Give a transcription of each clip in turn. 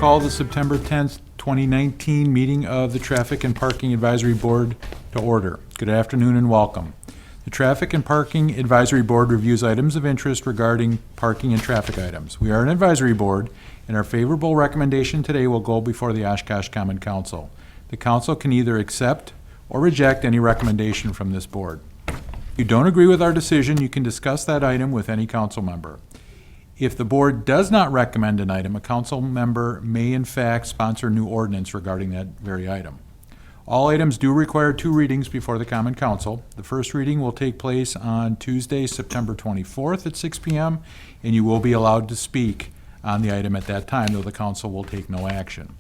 call the September 10th, 2019 meeting of the Traffic and Parking Advisory Board to order. Good afternoon and welcome. The Traffic and Parking Advisory Board reviews items of interest regarding parking and traffic items. We are an advisory board, and our favorable recommendation today will go before the Oshkosh Common Council. The council can either accept or reject any recommendation from this board. If you don't agree with our decision, you can discuss that item with any council member. If the board does not recommend an item, a council member may in fact sponsor a new ordinance regarding that very item. All items do require 2 readings before the Common Council. The first reading will take place on Tuesday, September 24th at 6 p.m., and you will be allowed to speak on the item at that time, though the council will take no action.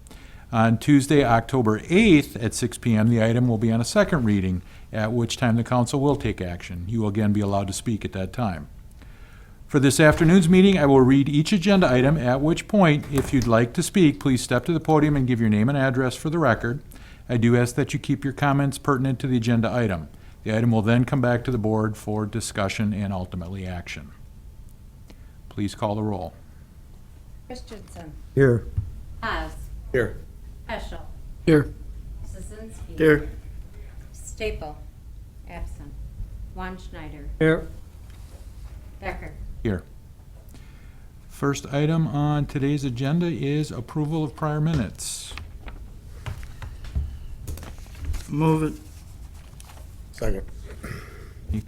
On Tuesday, October 8th at 6 p.m., the item will be on a second reading, at which time the council will take action. You will again be allowed to speak at that time. For this afternoon's meeting, I will read each agenda item, at which point, if you'd like to speak, please step to the podium and give your name and address for the record. I do ask that you keep your comments pertinent to the agenda item. The item will then come back to the board for discussion and ultimately action. Please call the roll. Christensen. Here. Haas. Here. Heschel. Here. Szynski. Here. Staple. Absent. Schneider. Here. Becker. Here. First item on today's agenda is approval of prior minutes. Move it. Second. Any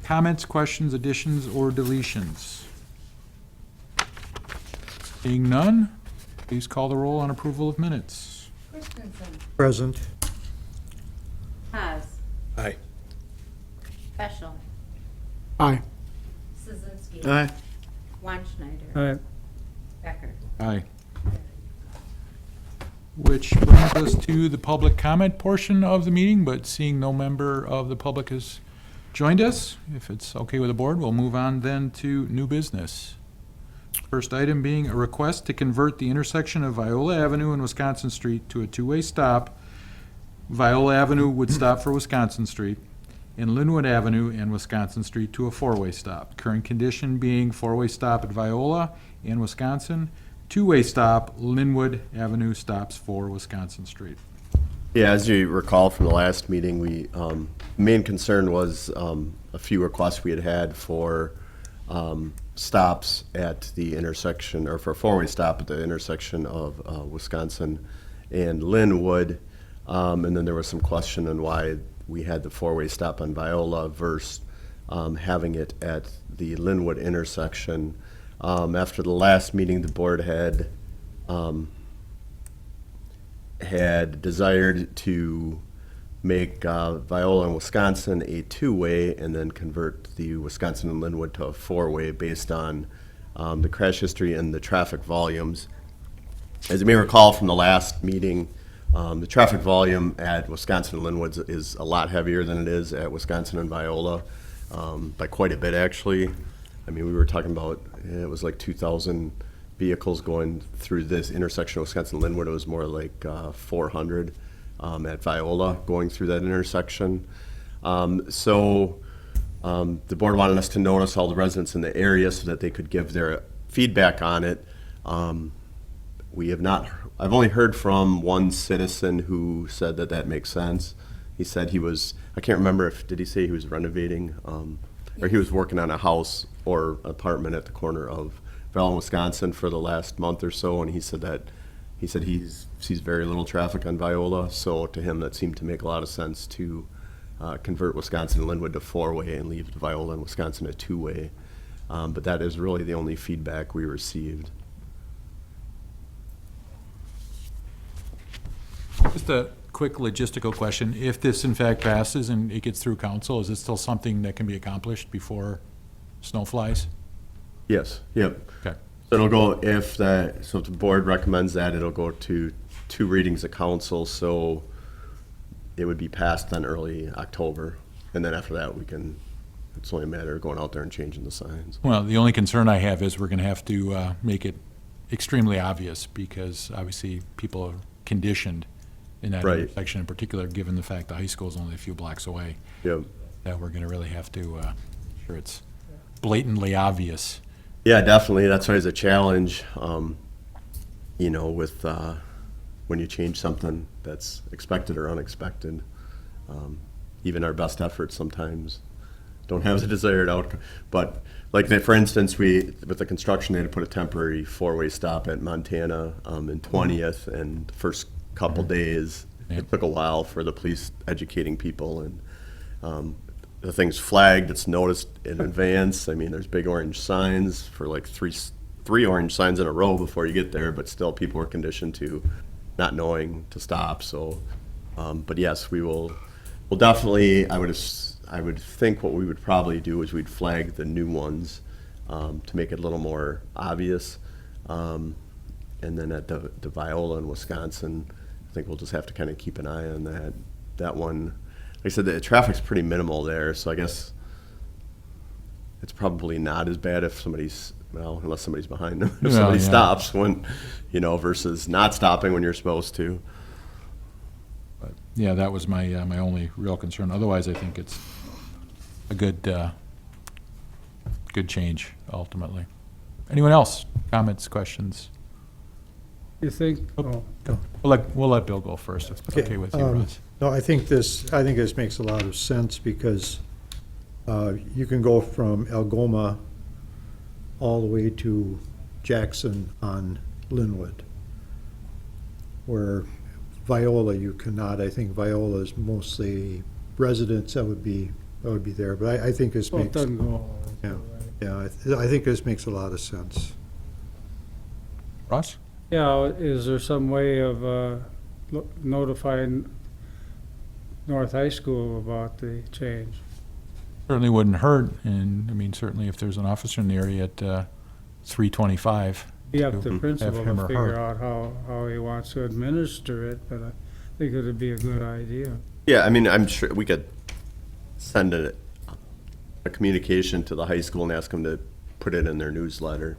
comments, questions, additions, or deletions? Seeing none, please call the roll on approval of minutes. Christensen. Present. Haas. Aye. Heschel. Aye. Szynski. Aye. Schneider. Aye. Becker. Aye. Which brings us to the public comment portion of the meeting, but seeing no member of the public has joined us, if it's okay with the board, we'll move on then to new business. First item being a request to convert the intersection of Viola Avenue and Wisconsin Street to a 2-way stop. Viola Avenue would stop for Wisconsin Street, and Linwood Avenue and Wisconsin Street to a 4-way stop. Current condition being 4-way stop at Viola and Wisconsin, 2-way stop, Linwood Avenue stops for Wisconsin Street. Yeah, as you recall from the last meeting, we main concern was a few requests we had for stops at the intersection, or for a 4-way stop at the intersection of Wisconsin and Linwood. And then there was some question on why we had the 4-way stop on Viola versus having it at the Linwood intersection. After the last meeting, the board had desired to make Viola and Wisconsin a 2-way and then convert the Wisconsin and Linwood to a 4-way based on the crash history and the traffic volumes. As you may recall from the last meeting, the traffic volume at Wisconsin and Linwood is a lot heavier than it is at Wisconsin and Viola, by quite a bit actually. I mean, we were talking about, it was like 2,000 vehicles going through this intersection of Wisconsin and Linwood. It was more like 400 at Viola going through that intersection. So the board wanted us to notice all the residents in the area so that they could give their feedback on it. We have not, I've only heard from one citizen who said that that makes sense. He said he was, I can't remember did he say he was renovating, or he was working on a house or apartment at the corner of Viola, Wisconsin for the last month or so, and he said he sees very little traffic on Viola, so to him that seemed to make a lot of sense to convert Wisconsin and Linwood to 4-way and leave Viola and Wisconsin a 2-way. But that is really the only feedback we received. Just a quick logistical question. If this in fact passes and it gets through council, is it still something that can be accomplished before snow flies? Yes, yep. Okay. So it'll go, if the board recommends that, it'll go to 2 readings of council, so it would be passed then early October. And then after that, it's only a matter of going out there and changing the signs. Well, the only concern I have is we're going to have to make it extremely obvious, because obviously people are conditioned in that Right. intersection in particular, given the fact the high school is only a few blocks away. Yep. That we're going to really have to sure it's blatantly obvious. Yeah, definitely. That's always a challenge. with when you change something that's expected or unexpected, even our best efforts sometimes don't have the desired outcome. But like, for instance, with the construction, they had to put a temporary four-way stop at Montana in 20th, and the first couple days, it took a while for the police educating people, and the thing's flagged, it's noticed in advance. I mean, there's big orange signs for like three orange signs in a row before you get there, but still people are conditioned to not knowing to stop. So, but yes, we'll definitely, I would think what we would probably do is we'd flag the new ones to make it a little more obvious. And then at the Viola in Wisconsin, I think we'll just have to kind of keep an eye on that one. Like I said, the traffic's pretty minimal there, so I guess it's probably not as bad if unless somebody's behind them. If somebody stops when, versus not stopping when you're supposed to. But, yeah, that was my only real concern. Otherwise, I think it's a good change, ultimately. Anyone else? Comments, questions? You think, oh, We'll let Bill go first, if it's okay with you, Russ. No, I think this makes a lot of sense because you can go from Algoma all the way to Jackson on Linwood, where Viola you cannot. I think Viola is mostly residents that would be there, but I think this well, it makes, doesn't go all the way, yeah, right? yeah, I think this makes a lot of sense. Russ? Yeah, is there some way of notifying North High School about the change? Certainly wouldn't hurt, and, I mean, certainly if there's an officer in the area at 3:25. Be up to to the principal have him to or figure her. out how he wants to administer it, but I think it would be a good idea. Yeah, I mean, I'm sure we could send a communication to the high school and ask them to put it in their newsletter,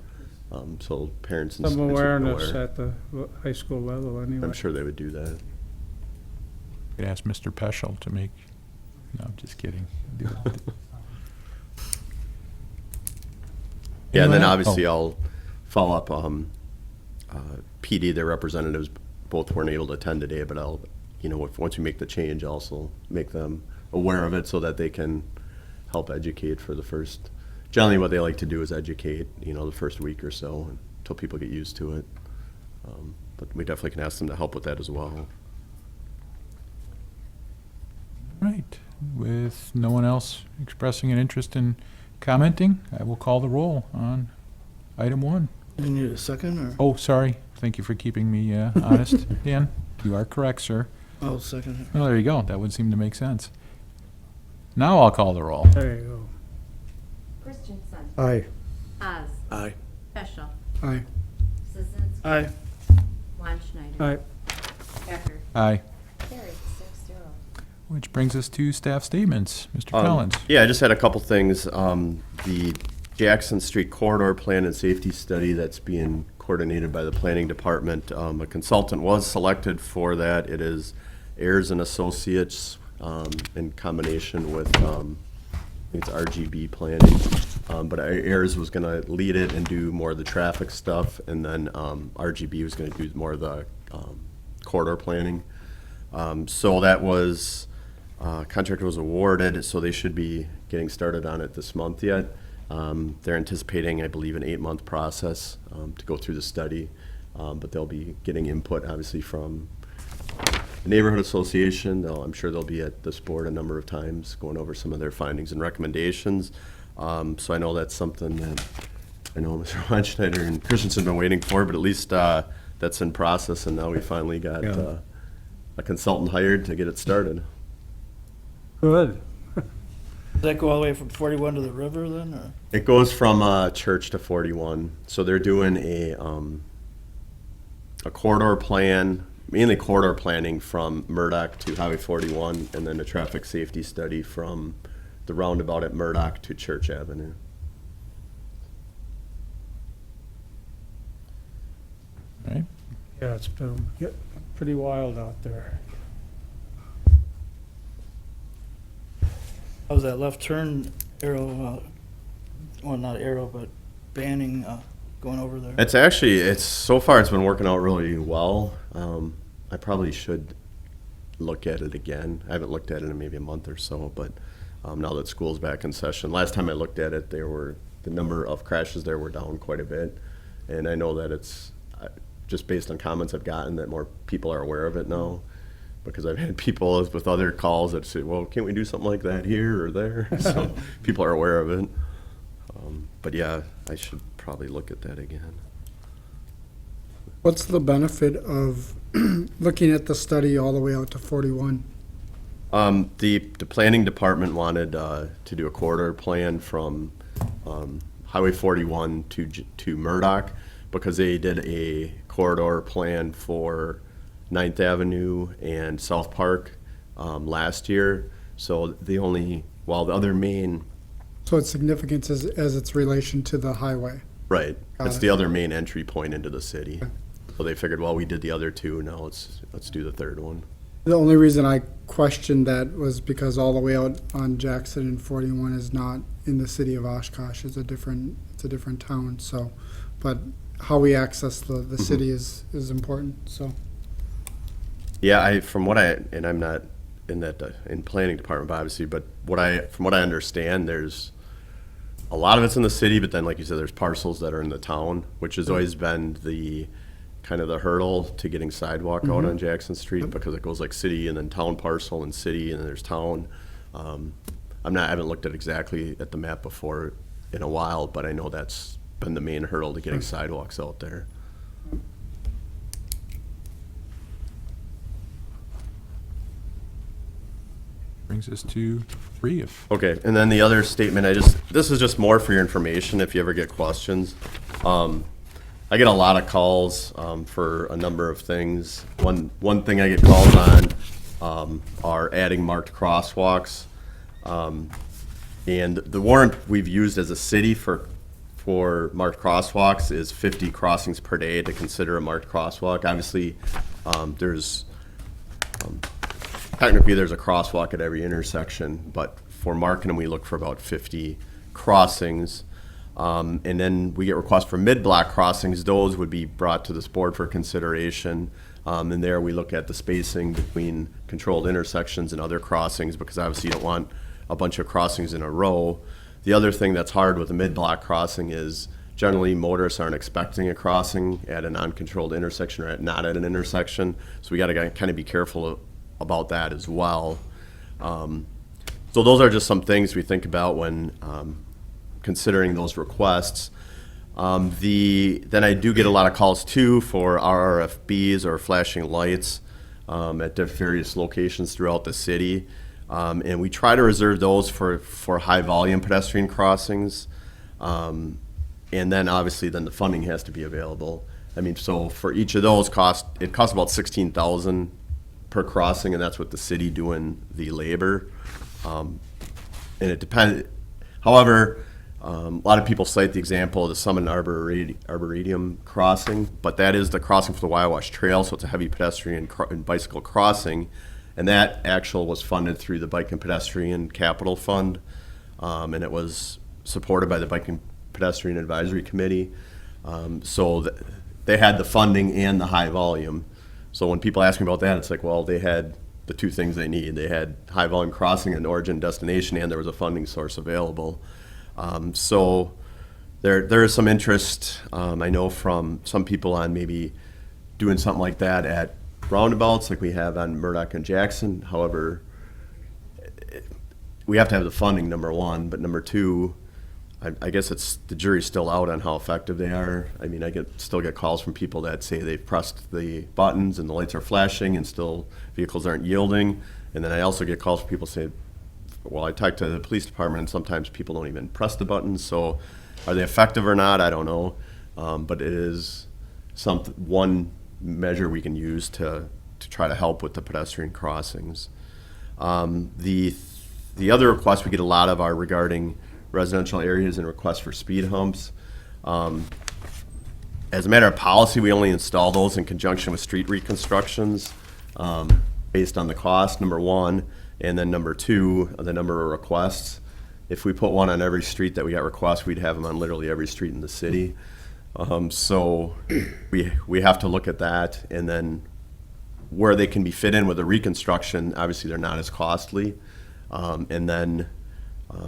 so parents and Some students are awareness aware. at the high school level, anyway. I'm sure they would do that. Could ask Mr. Peschel to make, no, I'm just kidding. Yeah, and then Anyone else? obviously I'll follow up, PD, their representatives both weren't able to attend today, but I'll, once we make the change, also make them aware of it so that they can help educate for the first, generally what they like to do is educate, the first week or so until people get used to it. But we definitely can ask them to help with that as well. Right. With no one else expressing an interest in commenting, I will call the roll on item 1. You need a second, or? Oh, sorry. Thank you for keeping me honest, Dan. You are correct, sir. I'll second it. Well, there you go. That would seem to make sense. Now I'll call the roll. There you go. Christensen. Aye. Haas. Aye. Peschel. Aye. Szynski. Aye. Weinschneider. Aye. Becker. Aye. Carried, 6-0. Which brings us to staff statements. Mr. Collins. Yeah, I just had a couple things. The Jackson Street corridor plan and safety study that's being coordinated by the planning department. A consultant was selected for that. It is Ayers and Associates in combination with, I think it's RGB planning. But Ayers was going to lead it and do more of the traffic stuff, and then RGB was going to do more of the corridor planning. So that was, contract was awarded, so they should be getting started on it this month yet. They're anticipating, I believe, an 8-month process to go through the study, but they'll be getting input, obviously, from the neighborhood association. I'm sure they'll be at this board a number of times going over some of their findings and recommendations. So I know that's something that I know Mr. Weinschneider and Christensen have been waiting for, but at least that's in process, and now we finally got a consultant hired to get it started. Good. Does that go all the way from 41 to the river then, or? It goes from Church to 41. So they're doing a corridor plan, mainly corridor planning from Murdoch to Highway 41, and then a traffic safety study from the roundabout at Murdoch to Church Avenue. All right. Yeah, it's been pretty wild out there. How's that left turn arrow, well, not arrow, but banning going over there? So far it's been working out really well. I probably should look at it again. I haven't looked at it in maybe a month or so, but now that school's back in session. Last time I looked at it, the number of crashes there were down quite a bit. And I know that it's, just based on comments I've gotten, that more people are aware of it now. Because I've had people with other calls that say, well, can't we do something like that here or there? So people are aware of it. But yeah, I should probably look at that again. What's the benefit of looking at the study all the way out to 41? The planning department wanted to do a corridor plan from Highway 41 to Murdoch, because they did a corridor plan for 9th Avenue and South Park last year. So while the other main, So its significance is as its relation to the highway. right, Got it's it. the other main entry point into the city. Okay. So they figured, well, we did the other two, now let's do the third one. The only reason I questioned that was because all the way out on Jackson and 41 is not in the city of Oshkosh. It's a different town, so, but how we access the city is important, so. Yeah, and I'm not in planning department, obviously, but from what I understand, there's a lot of it's in the city, but then, like you said, there's parcels that are in the town, which has always been the kind of the hurdle to getting sidewalk out on Jackson Street, because it goes like city and then town parcel and city and then there's town. I haven't looked at exactly at the map before in a while, but I know that's been the main hurdle to getting sidewalks out there. Brings us to 3 if. Okay, and then the other statement, this is just more for your information if you ever get questions. I get a lot of calls for a number of things. One thing I get calls on are adding marked crosswalks. And the warrant we've used as a city for marked crosswalks is 50 crossings per day to consider a marked crosswalk. Obviously, technically there's a crosswalk at every intersection, but for marking them, we look for about 50 crossings. And then we get requests for mid-block crossings. Those would be brought to this board for consideration. And there we look at the spacing between controlled intersections and other crossings, because obviously you don't want a bunch of crossings in a row. The other thing that's hard with a mid-block crossing is generally motorists aren't expecting a crossing at an uncontrolled intersection or not at an intersection. So we got to kind of be careful about that as well. So those are just some things we think about when considering those requests. Then I do get a lot of calls too for RRFBs or flashing lights at various locations throughout the city. And we try to reserve those for high volume pedestrian crossings. And then obviously then the funding has to be available. I mean, so for each of those it costs about $16,000 per crossing, and that's with the city doing the labor. And it depends. However, a lot of people cite the example of the Summit Arboretum crossing, but that is the crossing for the Wyowash Trail, so it's a heavy pedestrian and bicycle crossing, and that actual was funded through the Bike and Pedestrian Capital Fund, and it was supported by the Bike and Pedestrian Advisory Committee. So they had the funding and the high volume. So when people ask me about that, it's like, well, they had the two things they need. They had high volume crossing and origin destination, and there was a funding source available. So there is some interest, I know, from some people on maybe doing something like that at roundabouts like we have on Murdoch and Jackson. However, we have to have the funding, number one, but number two, I guess the jury's still out on how effective they are. I mean, still get calls from people that say they've pressed the buttons and the lights are flashing and still vehicles aren't yielding. And then I also get calls from people say, well, I talk to the police department and sometimes people don't even press the buttons. So are they effective or not? I don't know. But it is one measure we can use to try to help with the pedestrian crossings. The other requests we get a lot of are regarding residential areas and requests for speed humps. As a matter of policy, we only install those in conjunction with street reconstructions based on the cost, number one, and then number two, the number of requests. If we put one on every street that we got requests, we'd have them on literally every street in the city. So we have to look at that, and then where they can be fit in with the reconstruction, obviously they're not as costly. And then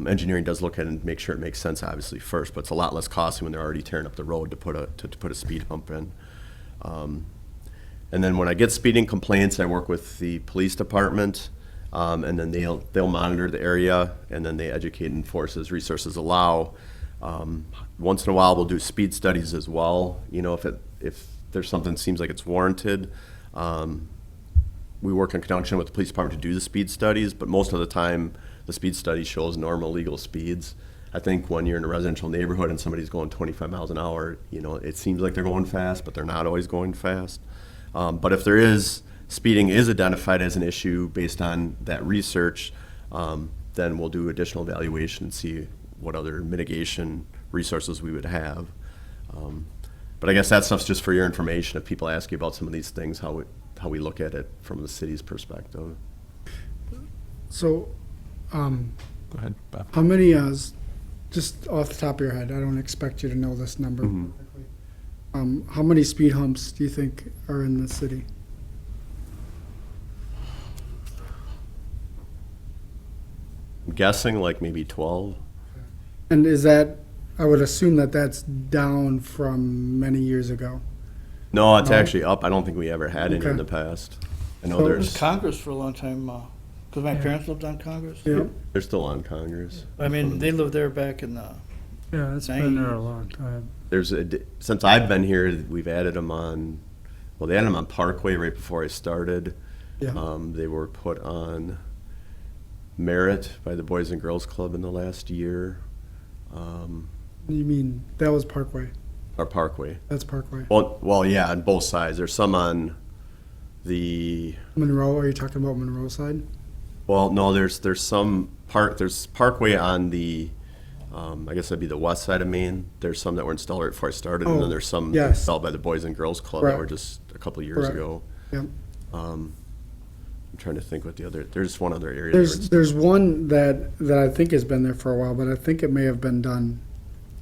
engineering does look at it and make sure it makes sense, obviously, first, but it's a lot less costly when they're already tearing up the road to put a speed hump in. And then when I get speeding complaints, I work with the police department, and then they'll monitor the area, and then they educate and enforce as resources allow. Once in a while, we'll do speed studies as well. You know, if there's something that seems like it's warranted, we work in conjunction with the police department to do the speed studies, but most of the time, the speed study shows normal legal speeds. I think when you're in a residential neighborhood and somebody's going 25 miles an hour, you know, it seems like they're going fast, but they're not always going fast. But if speeding is identified as an issue based on that research, then we'll do additional evaluation and see what other mitigation resources we would have. But I guess that stuff's just for your information. If people ask you about some of these things, how we look at it from the city's perspective. So, Go ahead, Bob. how many, just off the top of your head, I don't expect you to know this number perfectly. How many speed humps do you think are in the city? I'm guessing like maybe 12. And is that, I would assume that that's down from many years ago. No, it's No? actually up. I don't think we ever had any Okay. in the past. I know So- It was there's Congress for a long time, because my parents lived on Congress. Yeah. they're still on Congress. I mean, they lived there back in the, Yeah, it's been there a long time. Since I've been here, we've added them on. Well, they added them on Parkway right before I started. Yeah. They were put on Merit by the Boys and Girls Club in the last year. You mean, that was Parkway, Or Parkway. that's Parkway. Well, yeah, on both sides. There's some on the. Monroe, are you talking about Monroe side? Well, no, there's there's Parkway on the. I guess that'd be the west side of Maine. There's some that were installed right before I started, and Oh, then there's some yes. installed by the Boys and Girls Club that Correct. were just a couple of years Correct. ago. Yep. I'm trying to think what the other. There's one other area. There's one that I think has been there for a while, but I think it may have been done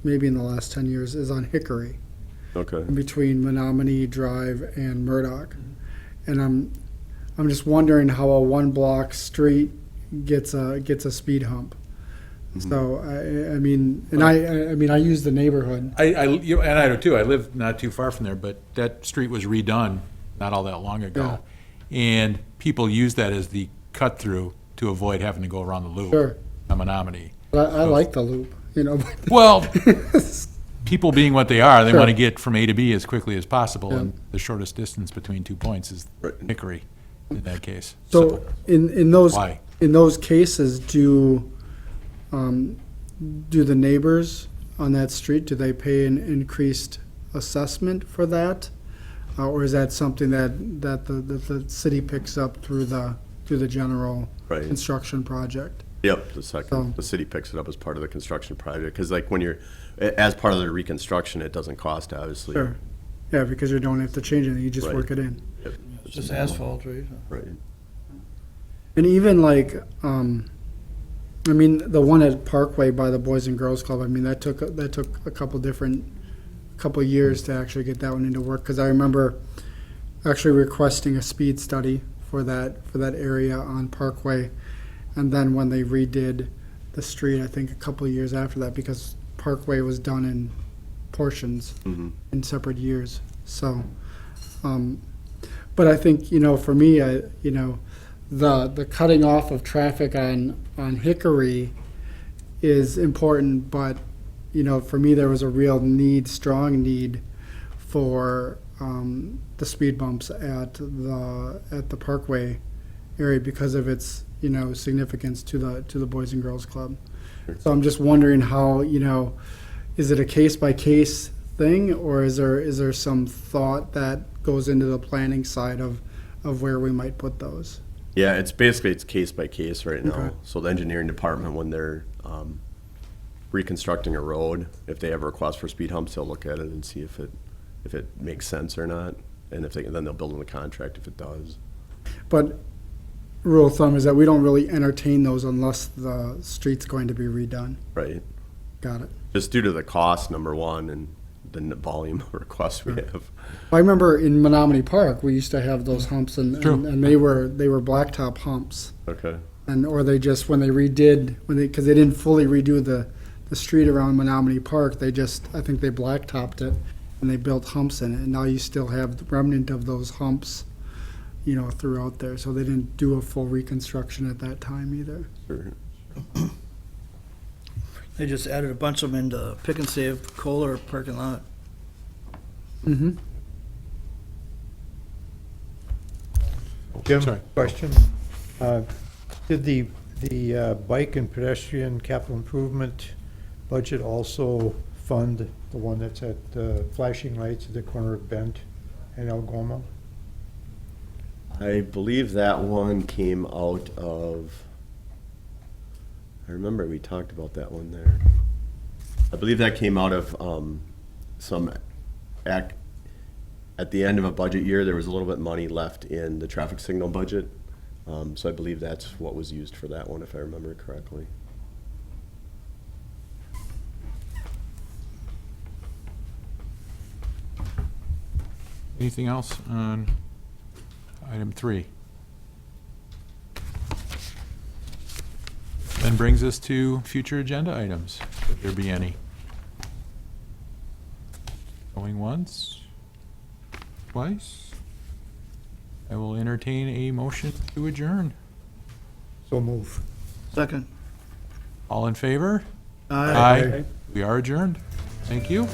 maybe in the last 10 years, is on Hickory, Okay. between Menominee Drive and Murdoch. And I'm just wondering how a one block street gets a speed hump. So I mean, and I mean, I use the neighborhood. And I do too. I live not too far from there, but that street was redone not all that long ago. And people use that as the cut through to avoid having to go around the loop. Sure. On Menominee. But I like the loop, you know. Well, people being what they are, they Sure. want to get from A to B as quickly as possible, Yeah. and the shortest distance between 2 points is Right. Hickory in that case. So in those Why? cases, do the neighbors on that street, do they pay an increased assessment for that? Or is that something that the city picks up through the general Right. construction project? Yep. So- The city picks it up as part of the construction project because, like, when you're as part of the reconstruction, it doesn't cost obviously. Sure. Yeah, because you don't have to change anything, you just Right. work it in. Yep. it's just asphalt, right? Right. And even like, I mean, the one at Parkway by the Boys and Girls Club, I mean, that took a couple years to actually get that one into work, because I remember actually requesting a speed study for that area on Parkway, and then when they redid the street, I think a couple of years after that, because Parkway was done in portions Mm-hmm. in separate years. So, but I think, you know, for me, you know, the cutting off of traffic on Hickory is important, but, you know, for me, there was a real strong need for the speed bumps at the Parkway area because of its, you know, significance to the Boys and Girls Club. So I'm just wondering how, you know, is it a case by case thing, or is there some thought that goes into the planning side of where we might put those? Yeah, it's case by case right now. Okay. So the engineering department, when they're reconstructing a road, if they have a request for speed humps, they'll look at it and see if it makes sense or not, and then they'll build in the contract if it does. But rule of thumb is that we don't really entertain those unless the street's going to be redone. Right. Got it. Just due to the cost, number one, and the volume of requests we have. I remember in Menominee Park, we used to have those humps True. and they were blacktop humps. Okay. And, or they just, when they redid, because they didn't fully redo the street around Menominee Park, they just, I think they blacktopped it and they built humps in it. And now you still have the remnant of those humps, you know, throughout there. So they didn't do a full reconstruction at that time either. Sure. They just added a bunch of them into Pick and Save Kohler parking lot. Mm-hmm. Jim, Sorry. question. Did the bike and pedestrian capital improvement budget also fund the one that's at flashing lights at the corner of Bent and Algoma? I believe that one came out of, I remember we talked about that one there. I believe that came out of some act, at the end of a budget year, there was a little bit of money left in the traffic signal budget. So I believe that's what was used for that one, if I remember correctly. Anything else on item 3? Then brings us to future agenda items, if there be any. Going once, twice. I will entertain a motion to adjourn. So move. Second. All in favor? Aye. We are adjourned. Thank you.